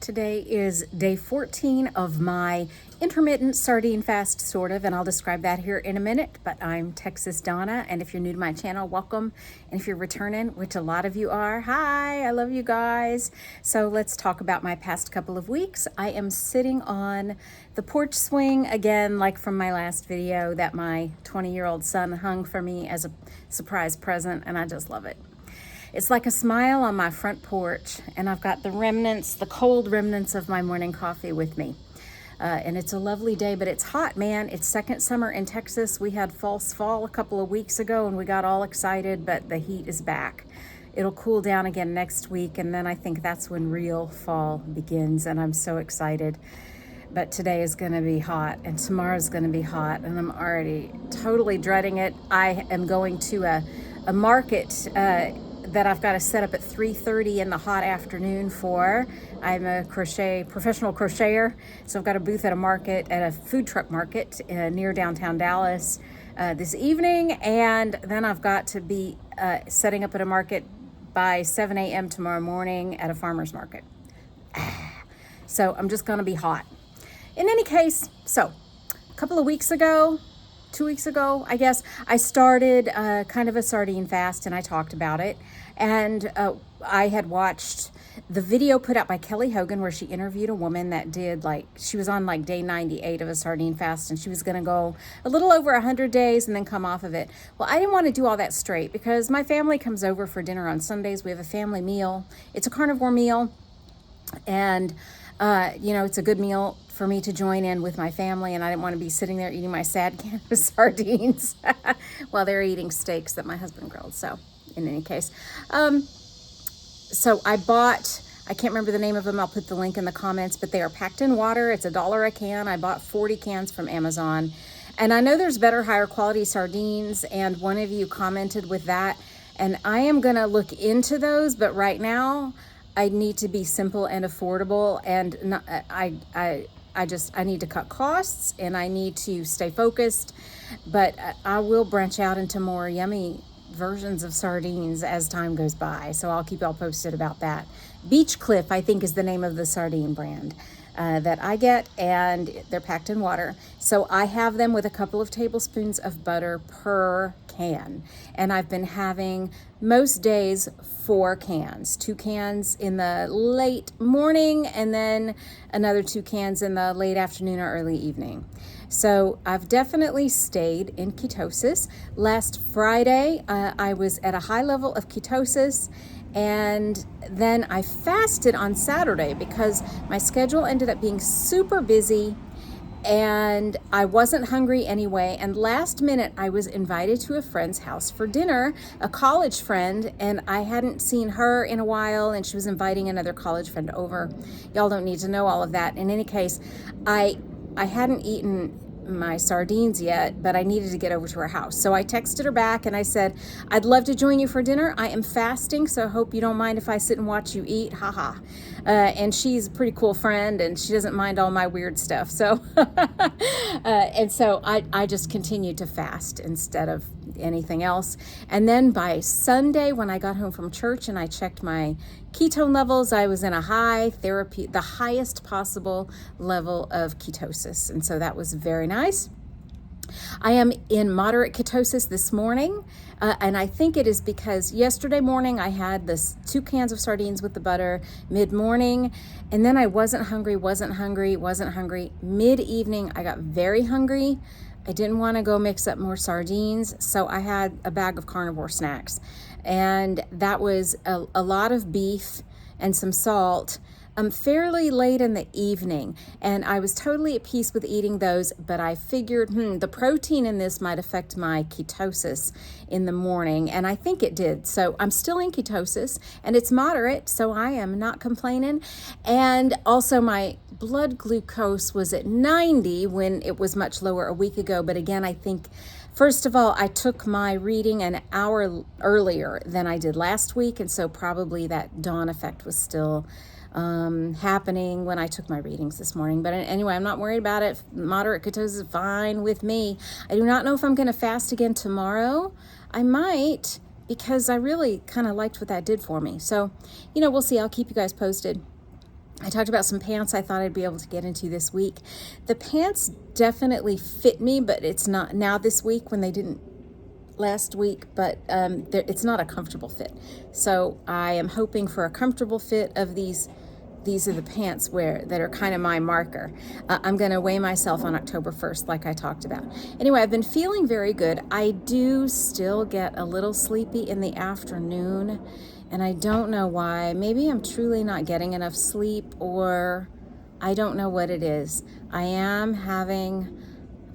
Today is day 14 of my intermittent sardine fast, sort of, and I'll describe that here in a minute. But I'm Texas Donna, and if you're new to my channel, welcome. And if you're returning, which a lot of you are, hi, I love you guys. So let's talk about my past couple of weeks. I am sitting on the porch swing again, like from my last video that my 20-year-old son hung for me as a surprise present, and I just love it. It's like a smile on my front porch, and I've got the remnants, the cold remnants of my morning coffee with me. And it's a lovely day, but it's hot, man. It's second summer in Texas. We had false fall a couple of weeks ago, and we got all excited, but the heat is back. It'll cool down again next week, and then I think that's when real fall begins, and I'm so excited. But today is going to be hot, and tomorrow's going to be hot, and I'm already totally dreading it. I am going to a market that I've got to set up at 3:30 in the hot afternoon for. I'm a professional crocheter, so I've got a booth at a market, at a food truck market near downtown Dallas this evening, and then I've got to be setting up at a market by 7 a.m. tomorrow morning at a farmer's market. So I'm just going to be hot. In any case, so a couple of weeks ago, 2 weeks ago, I guess, I started kind of a sardine fast, and I talked about it. And I had watched the video put out by Kelly Hogan where she interviewed a woman that did, she was on day 98 of a sardine fast, and she was going to go a little over 100 days and then come off of it. Well, I didn't want to do all that straight because my family comes over for dinner on Sundays. We have a family meal. It's a carnivore meal, and it's a good meal for me to join in with my family, and I didn't want to be sitting there eating my sad can of sardines while they're eating steaks that my husband grilled. So in any case, so I bought, I can't remember the name of them. I'll put the link in the comments, but they are packed in water. It's $1 a can. I bought 40 cans from Amazon, and I know there's better, higher quality sardines, and one of you commented with that, and I am going to look into those, but right now I need to be simple and affordable, and not, I need to cut costs, and I need to stay focused, but I will branch out into more yummy versions of sardines as time goes by. So I'll keep y'all posted about that. Beach Cliff, I think, is the name of the sardine brand that I get, and they're packed in water. So I have them with a couple of tablespoons of butter per can. And I've been having most days 4 cans, 2 cans in the late morning, and then another 2 cans in the late afternoon or early evening. So I've definitely stayed in ketosis. Last Friday, I was at a high level of ketosis, and then I fasted on Saturday because my schedule ended up being super busy, and I wasn't hungry anyway. And last minute, I was invited to a friend's house for dinner, a college friend, and I hadn't seen her in a while, and she was inviting another college friend over. Y'all don't need to know all of that. In any case, I hadn't eaten my sardines yet, but I needed to get over to her house. So I texted her back and I said, I'd love to join you for dinner. I am fasting, so I hope you don't mind if I sit and watch you eat. Haha. And she's a pretty cool friend, and she doesn't mind all my weird stuff. So, and so I just continued to fast instead of anything else. And then by Sunday, when I got home from church and I checked my ketone levels, I was in a high therapy, the highest possible level of ketosis. And so that was very nice. I am in moderate ketosis this morning, and I think it is because yesterday morning I had this 2 cans of sardines with the butter mid-morning, and then I wasn't hungry. Mid-evening, I got very hungry. I didn't want to go mix up more sardines, so I had a bag of carnivore snacks, and that was a lot of beef and some salt fairly late in the evening, and I was totally at peace with eating those, but I figured the protein in this might affect my ketosis in the morning, and I think it did. So I'm still in ketosis, and it's moderate, so I am not complaining. And also my blood glucose was at 90 when it was much lower a week ago, but again, I think first of all, I took my reading an hour earlier than I did last week, and so probably that dawn effect was still happening when I took my readings this morning. But anyway, I'm not worried about it. Moderate ketosis is fine with me. I do not know if I'm going to fast again tomorrow. I might, because I really kind of liked what that did for me. So, we'll see. I'll keep you guys posted. I talked about some pants I thought I'd be able to get into this week. The pants definitely fit me, but it's not now this week when they didn't last week, but it's not a comfortable fit. So I am hoping for a comfortable fit of these. These are the pants that are kind of my marker. I'm going to weigh myself on October 1st, like I talked about. Anyway, I've been feeling very good. I do still get a little sleepy in the afternoon, and I don't know why. Maybe I'm truly not getting enough sleep, or I don't know what it is. I'm having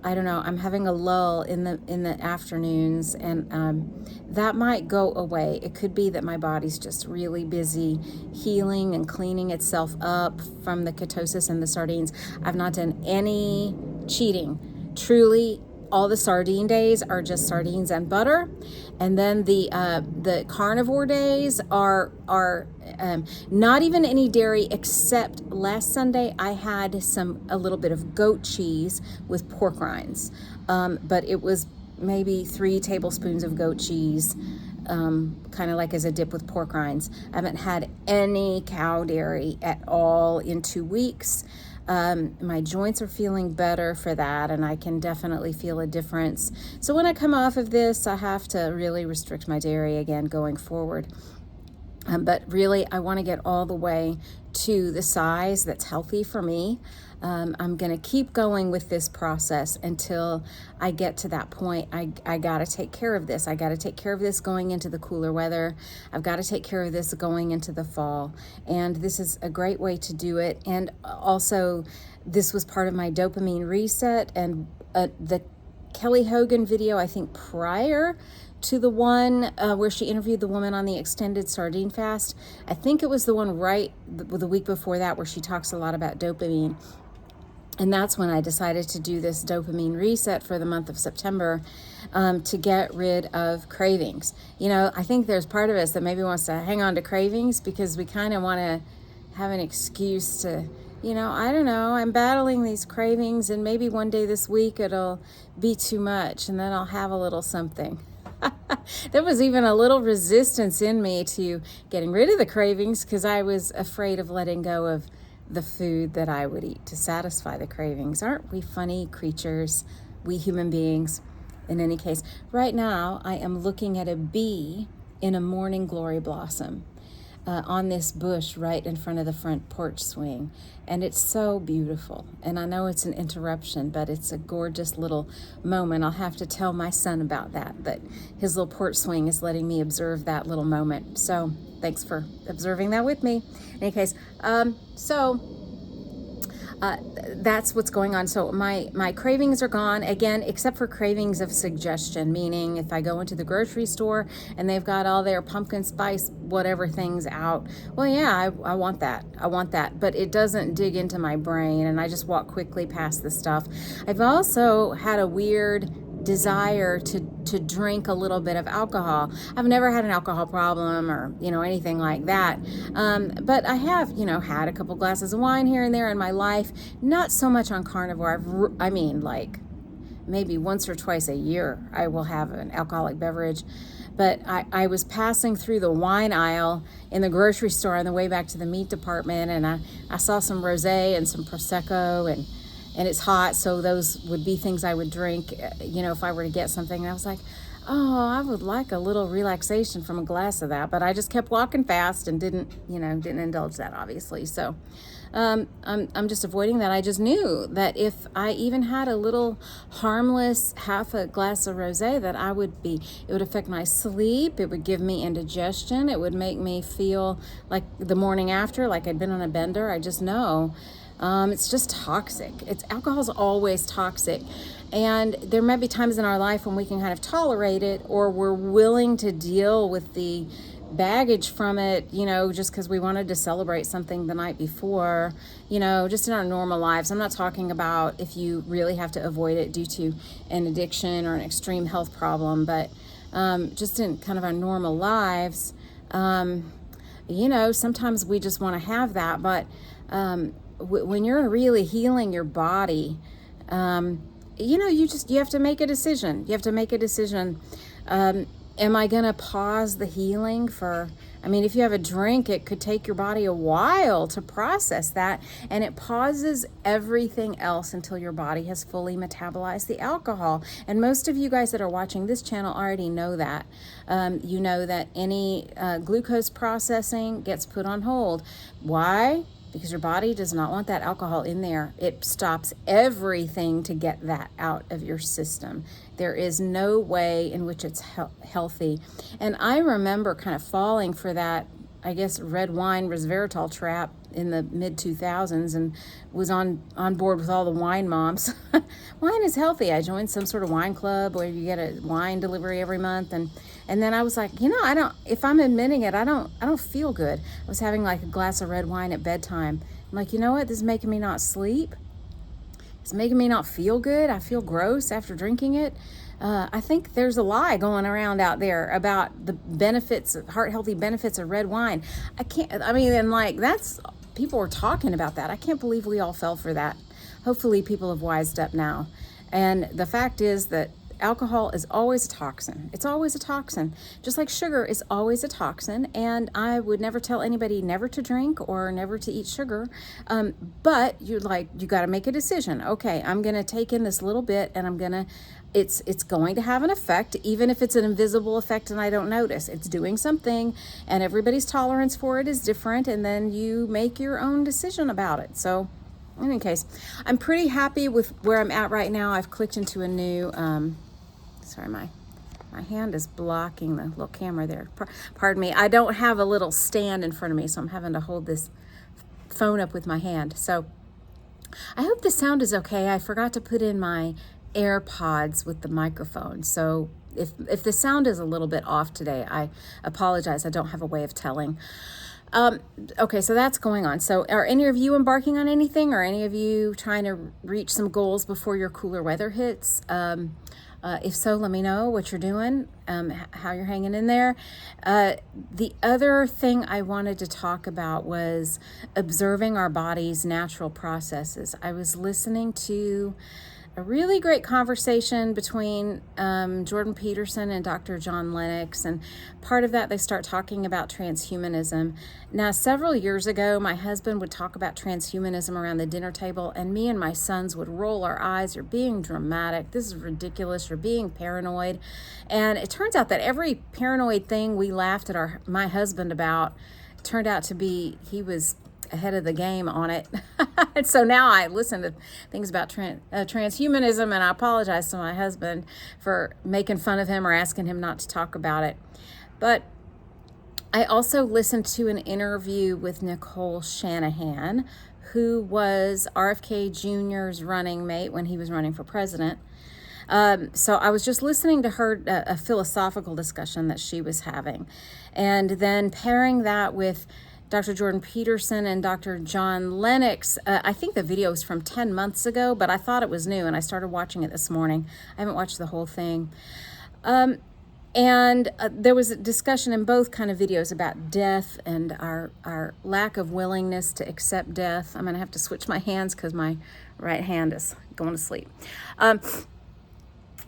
a lull in the afternoons, and that might go away. It could be that my body's just really busy healing and cleaning itself up from the ketosis and the sardines. I've not done any cheating. Truly, all the sardine days are just sardines and butter, and then the carnivore days are not even any dairy, except last Sunday I had a little bit of goat cheese with pork rinds, but it was maybe 3 tablespoons of goat cheese, kind of like as a dip with pork rinds. I haven't had any cow dairy at all in 2 weeks. My joints are feeling better for that, and I can definitely feel a difference. So when I come off of this, I have to really restrict my dairy again going forward. But really, I want to get all the way to the size that's healthy for me. I'm going to keep going with this process until I get to that point. I got to take care of this. I got to take care of this going into the cooler weather. I've got to take care of this going into the fall. And this is a great way to do it. And also, this was part of my dopamine reset, and the Kelly Hogan video, I think prior to the one where she interviewed the woman on the extended sardine fast. I think it was the one right the week before that where she talks a lot about dopamine. And that's when I decided to do this dopamine reset for the month of September, to get rid of cravings. I think there's part of us that maybe wants to hang on to cravings because we kind of want to have an excuse to, I don't know, I'm battling these cravings, and maybe one day this week it'll be too much, and then I'll have a little something. There was even a little resistance in me to getting rid of the cravings because I was afraid of letting go of the food that I would eat to satisfy the cravings. Aren't we funny creatures, we human beings? In any case, right now I am looking at a bee in a morning glory blossom on this bush right in front of the front porch swing, and it's so beautiful. And I know it's an interruption, but it's a gorgeous little moment. I'll have to tell my son about that his little porch swing is letting me observe that little moment. So thanks for observing that with me. In any case, that's what's going on. So my cravings are gone again, except for cravings of suggestion, meaning if I go into the grocery store and they've got all their pumpkin spice whatever things out, well, yeah, I want that, but it doesn't dig into my brain, and I just walk quickly past the stuff. I've also had a weird desire to drink a little bit of alcohol. I've never had an alcohol problem or anything like that, but I have had a couple glasses of wine here and there in my life. Not so much on carnivore. Like maybe once or twice a year I will have an alcoholic beverage. But I was passing through the wine aisle in the grocery store on the way back to the meat department, and I saw some rosé and some Prosecco, and it's hot, so those would be things I would drink, if I were to get something. And I was like, oh, I would like a little relaxation from a glass of that. But I just kept walking fast and didn't indulge that, obviously. So I'm just avoiding that. I just knew that if I even had a little harmless half a glass of rosé, that it would affect my sleep. It would give me indigestion. It would make me feel like the morning after, like I'd been on a bender. I just know. It's just toxic. Alcohol's always toxic. And there might be times in our life when we can kind of tolerate it, or we're willing to deal with the baggage from it, just because we wanted to celebrate something the night before, just in our normal lives. I'm not talking about if you really have to avoid it due to an addiction or an extreme health problem, but just in kind of our normal lives, sometimes we just want to have that. But when you're really healing your body, you have to make a decision. You have to make a decision. am I going to pause the healing for, I mean, if you have a drink, it could take your body a while to process that, and it pauses everything else until your body has fully metabolized the alcohol. And most of you guys that are watching this channel already know that. You know that any glucose processing gets put on hold. Why? Because your body does not want that alcohol in there. It stops everything to get that out of your system. There is no way in which it's healthy. And I remember kind of falling for that, I guess, red wine resveratrol trap in the mid-2000s, and was on board with all the wine moms. Wine is healthy. I joined some sort of wine club where you get a wine delivery every month, and then I was like, if I'm admitting it, I don't feel good. I was having like a glass of red wine at bedtime. I'm like, you know what? This is making me not sleep. It's making me not feel good. I feel gross after drinking it. I think there's a lie going around out there about the benefits, heart healthy benefits of red wine. People were talking about that. I can't believe we all fell for that. Hopefully people have wised up now. And the fact is that alcohol is always a toxin. It's always a toxin. Just like sugar is always a toxin. And I would never tell anybody never to drink or never to eat sugar. But you got to make a decision. Okay, I'm going to take in this little bit, and it's going to have an effect, even if it's an invisible effect and I don't notice. It's doing something, and everybody's tolerance for it is different, and then you make your own decision about it. So in any case, I'm pretty happy with where I'm at right now. I've clicked into a new, sorry, my hand is blocking the little camera there. Pardon me. I don't have a little stand in front of me, so I'm having to hold this phone up with my hand. So I hope the sound is okay. I forgot to put in my AirPods with the microphone. So if the sound is a little bit off today, I apologize. I don't have a way of telling. Okay, so that's going on. So are any of you embarking on anything, or any of you trying to reach some goals before your cooler weather hits? If so, let me know what you're doing, how you're hanging in there. The other thing I wanted to talk about was observing our body's natural processes. I was listening to a really great conversation between Jordan Peterson and Dr. John Lennox, and part of that they start talking about transhumanism. Now, several years ago, my husband would talk about transhumanism around the dinner table, and me and my sons would roll our eyes. You're being dramatic. This is ridiculous. You're being paranoid. And it turns out that every paranoid thing we laughed at my husband about turned out to be he was ahead of the game on it. And so now I listen to things about transhumanism, and I apologize to my husband for making fun of him or asking him not to talk about it. But I also listened to an interview with Nicole Shanahan, who was RFK Jr.'s running mate when he was running for president. So I was just listening to her, a philosophical discussion that she was having, and then pairing that with Dr. Jordan Peterson and Dr. John Lennox. I think the video is from 10 months ago, but I thought it was new, and I started watching it this morning. I haven't watched the whole thing. And there was a discussion in both kind of videos about death and our lack of willingness to accept death. I'm going to have to switch my hands because my right hand is going to sleep.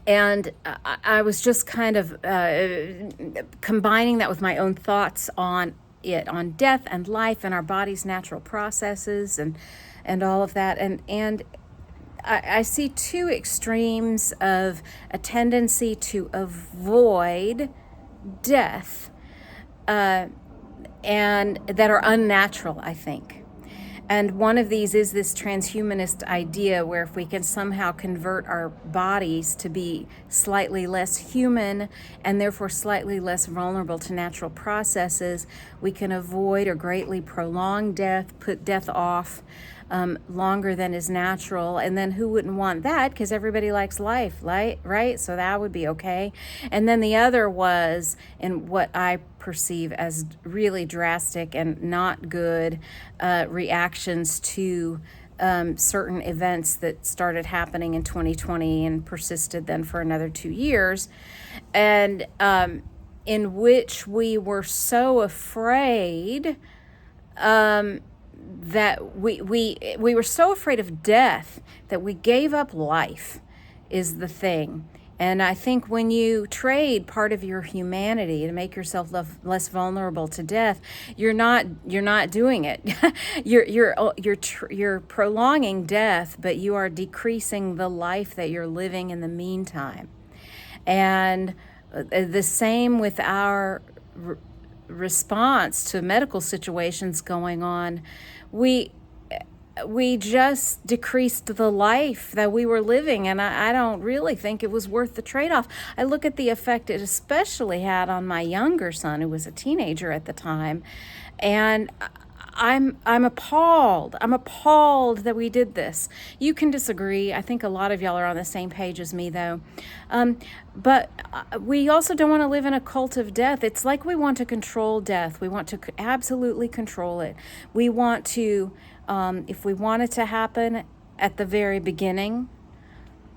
And I was just kind of combining that with my own thoughts on death and life and our body's natural processes and all of that. And I see two extremes of a tendency to avoid death and that are unnatural, I think. And one of these is this transhumanist idea where if we can somehow convert our bodies to be slightly less human and therefore slightly less vulnerable to natural processes, we can avoid or greatly prolong death, put death off longer than is natural. And then who wouldn't want that? Because everybody likes life, right? So that would be okay. And then the other was, in what I perceive as really drastic and not good reactions to certain events that started happening in 2020 and persisted then for another 2 years, and in which we were so afraid that we were so afraid of death that we gave up life, is the thing. And I think when you trade part of your humanity to make yourself less vulnerable to death, you're not doing it. You're prolonging death, but you are decreasing the life that you're living in the meantime. And the same with our response to medical situations going on. We just decreased the life that we were living, and I don't really think it was worth the trade-off. I look at the effect it especially had on my younger son, who was a teenager at the time, and I'm appalled. I'm appalled that we did this. You can disagree. I think a lot of y'all are on the same page as me, though. But we also don't want to live in a cult of death. It's like we want to control death. We want to absolutely control it. We want to, if we want it to happen at the very beginning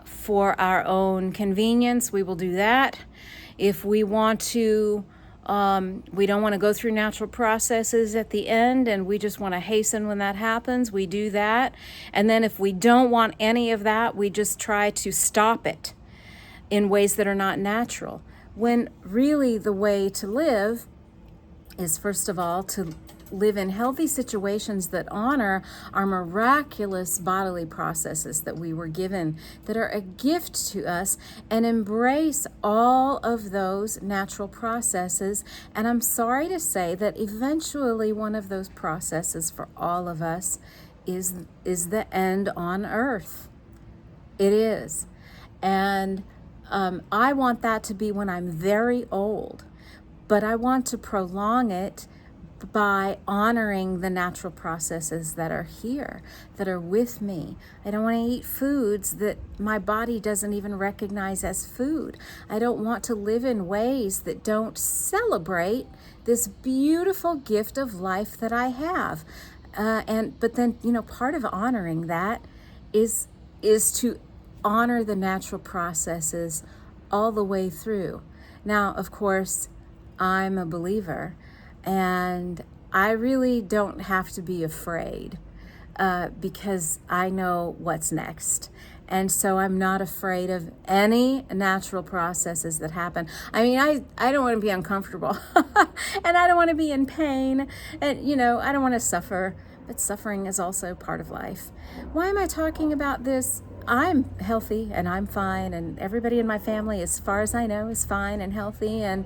for our own convenience, we will do that. If we want to, we don't want to go through natural processes at the end, and we just want to hasten when that happens, we do that. And then if we don't want any of that, we just try to stop it in ways that are not natural. When really the way to live is, first of all, to live in healthy situations that honor our miraculous bodily processes that we were given, that are a gift to us, and embrace all of those natural processes. And I'm sorry to say that eventually one of those processes for all of us is the end on earth. It is. And I want that to be when I'm very old, but I want to prolong it by honoring the natural processes that are here, that are with me. I don't want to eat foods that my body doesn't even recognize as food. I don't want to live in ways that don't celebrate this beautiful gift of life that I have. But then, part of honoring that is to honor the natural processes all the way through. Now, of course, I'm a believer, and I really don't have to be afraid because I know what's next. And so I'm not afraid of any natural processes that happen. I mean, I don't want to be uncomfortable and I don't want to be in pain, and, I don't want to suffer, but suffering is also part of life. Why am I talking about this? I'm healthy and I'm fine, and everybody in my family, as far as I know, is fine and healthy, and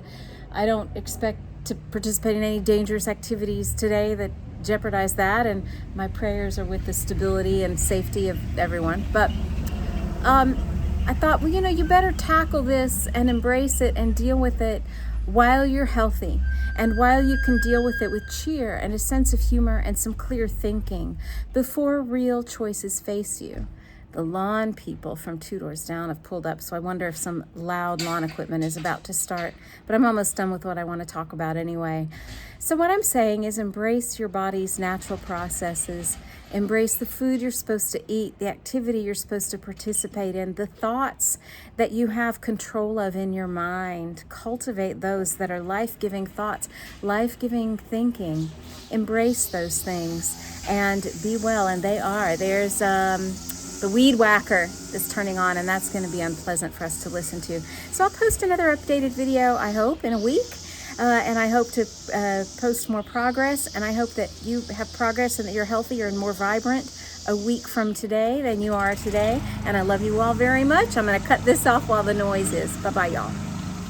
I don't expect to participate in any dangerous activities today that jeopardize that, and my prayers are with the stability and safety of everyone. But I thought, well, you better tackle this and embrace it and deal with it while you're healthy, and while you can deal with it with cheer and a sense of humor and some clear thinking before real choices face you. The lawn people from 2 doors down have pulled up, so I wonder if some loud lawn equipment is about to start. But I'm almost done with what I want to talk about anyway. So what I'm saying is, embrace your body's natural processes. Embrace the food you're supposed to eat, the activity you're supposed to participate in, the thoughts that you have control of in your mind. Cultivate those that are life-giving thoughts, life-giving thinking. Embrace those things and be well, and they are. There's the weed whacker is turning on, and that's going to be unpleasant for us to listen to. So I'll post another updated video, I hope, in a week. And I hope to post more progress, and I hope that you have progress and that you're healthier and more vibrant a week from today than you are today. And I love you all very much. I'm going to cut this off while the noise is. Bye-bye, y'all.